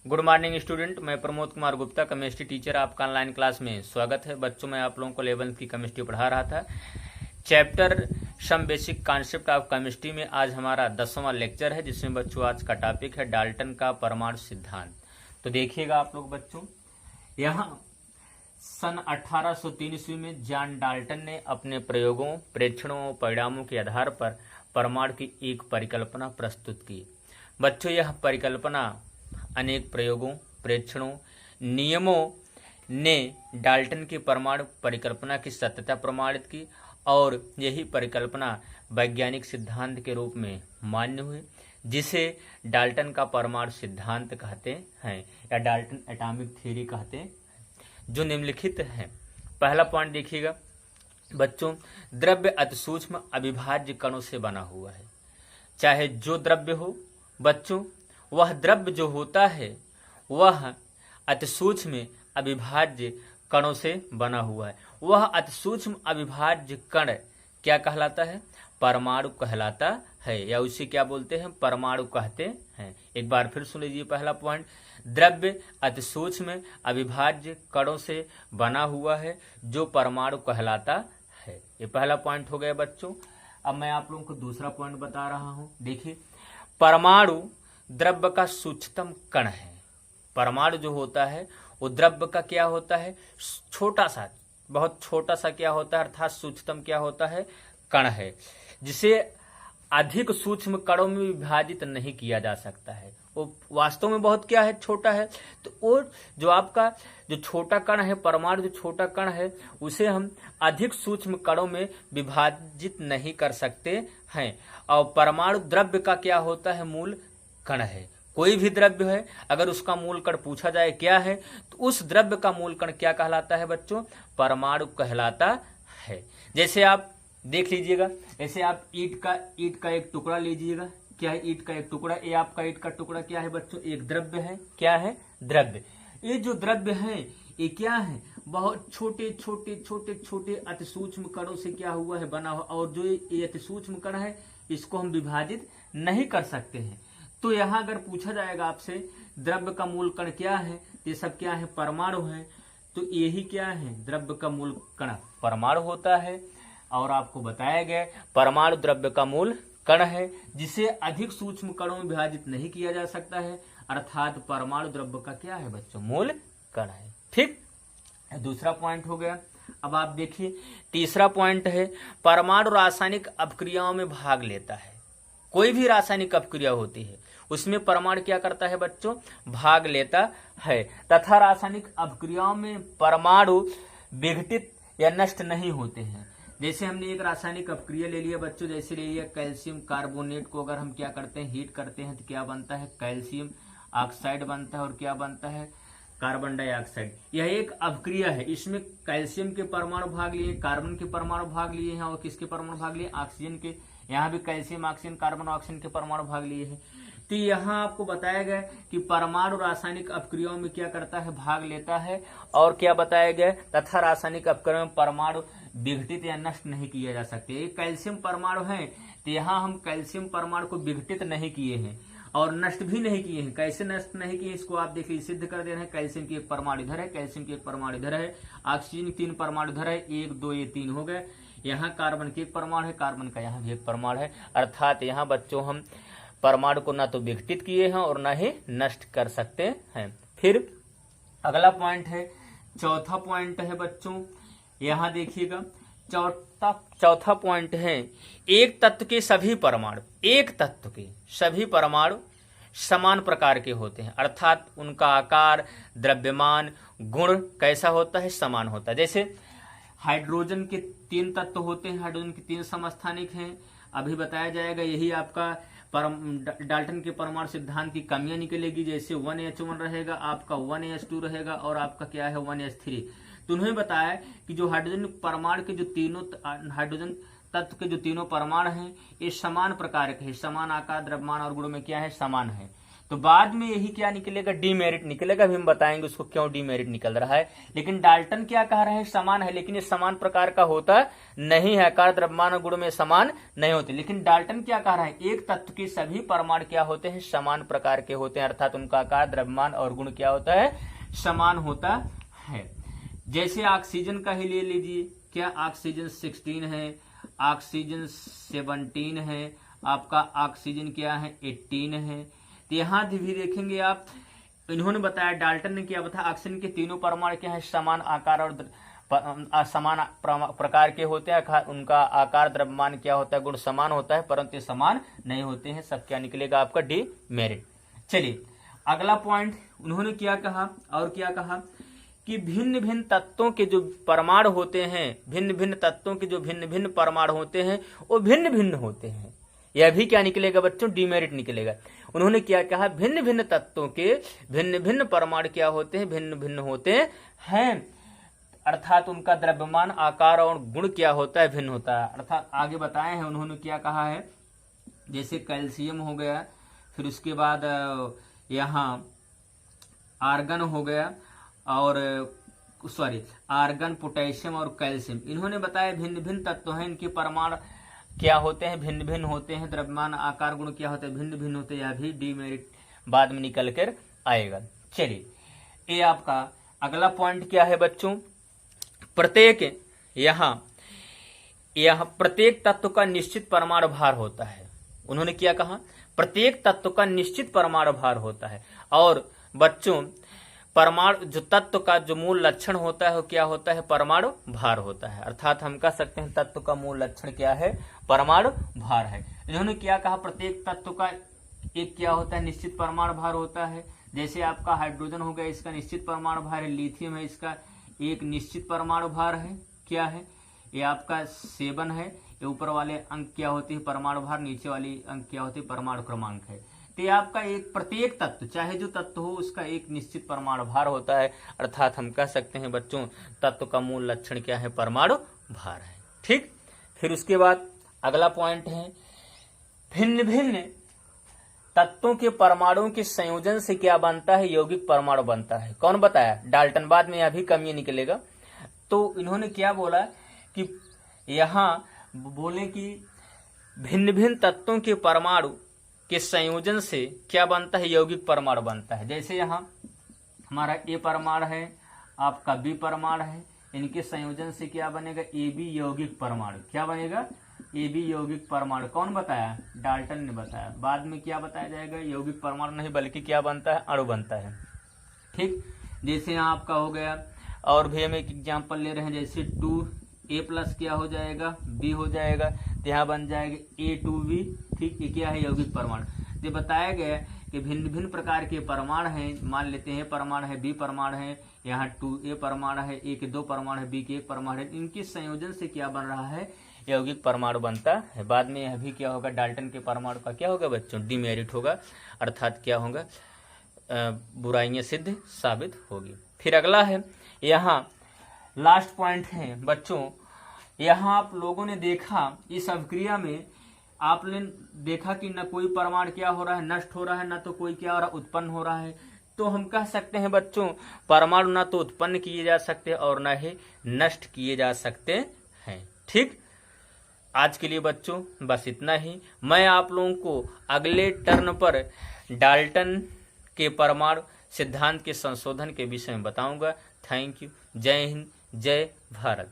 Good morning student, मैं Pramod Kumar Gupta, chemistry teacher, आपका online class में स्वागत है। बच्चों, मैं आप लोगों को 11th की केमिस्ट्री पढ़ा रहा था। Chapter some basic concept of chemistry में आज हमारा 10वां लेक्चर है, जिसमें बच्चों आज का टॉपिक है डाल्टन का परमाणु सिद्धांत। तो देखिएगा आप लोग बच्चों, यहाँ सन 1803 ईस्वी में जॉन डाल्टन ने अपने प्रयोगों, प्रेक्षणों और परिणामों के आधार पर परमाणु की एक परिकल्पना प्रस्तुत की। बच्चों, यह परिकल्पना अनेक प्रयोगों, प्रेक्षणों, नियमों ने डाल्टन की परमाणु परिकल्पना की सत्यता प्रमाणित की और यही परिकल्पना वैज्ञानिक सिद्धांत के रूप में मान्य हुई, जिसे डाल्टन का परमाणु सिद्धांत कहते हैं या डाल्टन एटॉमिक थ्योरी कहते हैं, जो निम्नलिखित है। पहला पॉइंट देखिएगा बच्चों, द्रव्य अति सूक्ष्म अविभाज्य कणों से बना हुआ है। चाहे जो द्रव्य हो बच्चों, वह द्रव्य जो होता है वह अति सूक्ष्म अविभाज्य कणों से बना हुआ है। वह अति सूक्ष्म अविभाज्य कण क्या कहलाता है? परमाणु कहलाता है, या उसे क्या बोलते हैं? परमाणु कहते हैं। एक बार फिर सुन लीजिए पहला पॉइंट, द्रव्य अति सूक्ष्म अविभाज्य कणों से बना हुआ है जो परमाणु कहलाता है। ये पहला पॉइंट हो गया बच्चों। अब मैं आप लोगों को दूसरा पॉइंट बता रहा हूं। देखिए, परमाणु द्रव्य का सूक्ष्मतम कण है। परमाणु जो होता है वो द्रव्य का क्या होता है? छोटा सा, बहुत छोटा सा क्या होता है, अर्थात सूक्ष्मतम क्या होता है? कण है, जिसे अधिक सूक्ष्म कणों में विभाजित नहीं किया जा सकता है। वो वास्तव में बहुत क्या है? छोटा है। तो वो जो आपका जो छोटा कण है, परमाणु जो छोटा कण है, उसे हम अधिक सूक्ष्म कणों में विभाजित नहीं कर सकते हैं। और परमाणु द्रव्य का क्या होता है? मूल कण है। कोई भी द्रव्य है, अगर उसका मूल कण पूछा जाए क्या है, तो उस द्रव्य का मूल कण क्या कहलाता है बच्चों? परमाणु कहलाता है। जैसे आप देख लीजिएगा, जैसे आप ईंट का एक टुकड़ा लीजिएगा। क्या है? ईंट का एक टुकड़ा। ये आपका ईंट का टुकड़ा क्या है बच्चों? एक द्रव्य है। क्या है? द्रव्य। ये जो द्रव्य है ये क्या है? बहुत छोटे छोटे छोटे छोटे अति सूक्ष्म कणों से क्या हुआ है? बना हुआ। और जो ये अति सूक्ष्म कण है, इसको हम विभाजित नहीं कर सकते हैं। तो यहाँ अगर पूछा जाएगा आपसे द्रव्य का मूल कण क्या है, ये सब क्या है? परमाणु है। तो यही क्या है? द्रव्य का मूल कण परमाणु होता है। और आपको बताया गया परमाणु द्रव्य का मूल कण है, जिसे अधिक सूक्ष्म कणों में विभाजित नहीं किया जा सकता है, अर्थात परमाणु द्रव्य का क्या है बच्चों? मूल कण है। ठीक, दूसरा पॉइंट हो गया। अब आप देखिए तीसरा पॉइंट है, परमाणु रासायनिक अपक्रियाओं में भाग लेता है। कोई भी रासायनिक अपक्रिया होती है उसमें परमाणु क्या करता है बच्चों? भाग लेता है, तथा रासायनिक अपक्रियाओं में परमाणु विघटित या नष्ट नहीं होते हैं। जैसे हमने एक रासायनिक अपक्रिया ले लिया बच्चों, जैसे ले लिया कैल्शियम कार्बोनेट को अगर हम क्या करते हैं? हीट करते हैं तो क्या बनता है? कैल्शियम ऑक्साइड बनता है। और क्या बनता है? Carbon dioxide. यह एक अपक्रिया है। इसमें कैल्शियम के परमाणु भाग लिए, कार्बन के परमाणु भाग लिए हैं, और किसके परमाणु भाग लिए? ऑक्सीजन के। यहाँ भी कैल्शियम, ऑक्सीजन, कार्बन, ऑक्सीजन के परमाणु भाग लिए हैं। तो यहाँ आपको बताया गया कि परमाणु रासायनिक अपक्रियाओं में क्या करता है? भाग लेता है। और क्या बताया गया? तथा रासायनिक अपक्रिया में परमाणु विघटित या नष्ट नहीं किया जा सकते। ये कैल्शियम परमाणु है, तो यहाँ हम कैल्शियम परमाणु को विघटित नहीं किए हैं और नष्ट भी नहीं किए हैं। कैसे नष्ट नहीं किए, इसको आप देखिए, सिद्ध कर दे रहे हैं। कैल्शियम की एक परमाणु इधर है, कैल्शियम की एक परमाणु इधर है, ऑक्सीजन की 3 परमाणु इधर है, 1 2 ये 3 हो गए। यहाँ कार्बन की एक परमाणु है, कार्बन का यहाँ भी एक परमाणु है। अर्थात यहाँ बच्चों हम परमाणु को ना तो विघटित किए हैं और ना ही नष्ट कर सकते हैं। फिर अगला पॉइंट है, चौथा पॉइंट है बच्चों, यहाँ देखिएगा चौथा पॉइंट है, एक तत्व के सभी परमाणु, एक तत्व के सभी परमाणु समान प्रकार के होते हैं, अर्थात उनका आकार, द्रव्यमान, गुण कैसा होता है? समान होता है। जैसे हाइड्रोजन के 3 तत्व होते हैं, हाइड्रोजन के 3 समस्थानिक हैं। अभी बताया जाएगा, यही आपका डाल्टन के परमाणु सिद्धांत की कमियां निकलेगी। जैसे 1H1 रहेगा, आपका 1H2 रहेगा, और आपका क्या है? 1H3। तो उन्होंने बताया कि जो हाइड्रोजन परमाणु के जो तीनों हाइड्रोजन तत्व के जो तीनों परमाणु हैं, ये समान प्रकार के हैं, समान आकार, द्रव्यमान और गुण में क्या है? समान है। तो बाद में यही क्या निकलेगा, डीमेरिट निकलेगा। अभी हम बताएंगे उसको क्यों डीमेरिट निकल रहा है। लेकिन डाल्टन क्या कह रहे हैं, समान है, लेकिन ये समान प्रकार का होता नहीं है, आकार द्रव्यमान और गुण में समान नहीं होते। लेकिन डाल्टन क्या कह रहा है, एक तत्व के सभी परमाणु क्या होते हैं, समान प्रकार के होते हैं, अर्थात उनका आकार द्रव्यमान और गुण क्या होता है, समान होता है। जैसे ऑक्सीजन का ही ले लीजिए, क्या ऑक्सीजन 16 है, ऑक्सीजन 17 है, आपका ऑक्सीजन क्या है 18 है। तो यहाँ भी देखेंगे आप, इन्होंने बताया, डाल्टन ने क्या बताया, ऑक्सीजन के तीनों परमाणु क्या है, समान आकार और समान प्रकार के होते हैं, उनका आकार द्रव्यमान क्या होता है, गुण समान होता है, परंतु समान नहीं होते हैं। सब क्या निकलेगा आपका डीमेरिट। चलिए अगला पॉइंट उन्होंने क्या कहा, और क्या कहा कि भिन्न भिन्न तत्वों के जो परमाणु होते हैं, भिन्न भिन्न तत्वों के जो भिन्न भिन्न परमाणु होते हैं वो भिन्न भिन्न होते हैं। यह भी क्या निकलेगा बच्चों, डीमेरिट निकलेगा। उन्होंने क्या कहा, भिन्न भिन्न तत्वों के भिन्न भिन्न परमाणु क्या होते हैं, भिन्न भिन्न होते हैं, अर्थात उनका द्रव्यमान आकार और गुण क्या होता है, भिन्न होता है। अर्थात आगे बताए हैं उन्होंने क्या कहा है, जैसे कैल्शियम हो गया, फिर उसके बाद यहाँ आर्गन हो गया, और आर्गन, पोटेशियम और कैल्शियम, इन्होंने बताया भिन्न भिन्न तत्व हैं, इनके परमाणु क्या होते हैं, भिन्न भिन्न होते हैं, द्रव्यमान आकार गुण क्या होते हैं, भिन्न भिन्न होते हैं। यह भी डीमेरिट बाद में निकल कर आएगा। चलिए ये आपका अगला पॉइंट क्या है बच्चों, प्रत्येक यहाँ प्रत्येक तत्व का निश्चित परमाणु भार होता है। उन्होंने क्या कहा, प्रत्येक तत्व का निश्चित परमाणु भार होता है। और बच्चों परमाणु जो तत्व का जो मूल लक्षण होता है वो क्या होता है, परमाणु भार होता है। अर्थात हम कह सकते हैं तत्व का मूल लक्षण क्या है, परमाणु भार है। इन्होंने क्या कहा, प्रत्येक तत्व का एक क्या होता है, निश्चित परमाणु भार होता है। जैसे आपका हाइड्रोजन हो गया, इसका निश्चित परमाणु भार है, लिथियम है, इसका एक निश्चित परमाणु भार है, क्या है, ये आपका 7 है। ये ऊपर वाले अंक क्या होती है, परमाणु भार, नीचे वाली अंक क्या होती है, परमाणु क्रमांक है। तो आपका एक प्रत्येक तत्व, चाहे जो तत्व हो, उसका एक निश्चित परमाणु भार होता है। अर्थात हम कह सकते हैं बच्चों तत्व का मूल लक्षण क्या है, परमाणु भार है। ठीक, फिर उसके बाद अगला पॉइंट है, भिन्न भिन्न तत्वों के परमाणुओं के संयोजन से क्या बनता है, यौगिक परमाणु बनता है। कौन बताया, डाल्टन। बाद में यह भी कम ही निकलेगा। तो इन्होंने क्या बोला कि यहाँ बोले कि भिन्न भिन्न तत्वों के परमाणु के संयोजन से क्या बनता है, यौगिक परमाणु बनता है। जैसे यहाँ हमारा ए परमाणु है, आपका बी परमाणु है, इनके संयोजन से क्या बनेगा, ए बी यौगिक परमाणु। क्या बनेगा, ए बी यौगिक परमाणु। कौन बताया, डाल्टन ने बताया। बाद में क्या बताया जाएगा, यौगिक परमाणु नहीं बल्कि क्या बनता है, अणु बनता है। ठीक, जैसे यहाँ आपका हो गया, और भी हम एक एग्जाम्पल ले रहे हैं, जैसे 2A+ क्या हो जाएगा, बी हो जाएगा, तो यहाँ बन जाएगा A2B। ठीक, ये क्या है, यौगिक परमाणु। ये बताया गया कि भिन्न भिन्न प्रकार के परमाणु हैं। मान लेते हैं परमाणु है, बी परमाणु है, यहाँ 2A परमाणु है, ए के 2 परमाणु है, बी के 1 परमाणु है, इनके संयोजन से क्या बन रहा है, यौगिक परमाणु बनता है। बाद में यह भी क्या होगा, डाल्टन के परमाणु का क्या होगा बच्चों, डीमेरिट होगा। अर्थात क्या होगा, बुराइयां सिद्ध साबित होगी। फिर अगला है, यहाँ लास्ट पॉइंट है बच्चों, यहाँ आप लोगों ने देखा इस अभिक्रिया में, आपने देखा कि न कोई परमाणु क्या हो रहा है, नष्ट हो रहा है, न तो कोई क्या हो रहा है, उत्पन्न हो रहा है। तो हम कह सकते हैं बच्चों परमाणु न तो उत्पन्न किए जा सकते और न ही नष्ट किए जा सकते हैं। ठीक, आज के लिए बच्चों बस इतना ही। मैं आप लोगों को अगले टर्न पर डाल्टन के परमाणु सिद्धांत के संशोधन के विषय में बताऊंगा। Thank you. जय हिंद, जय भारत।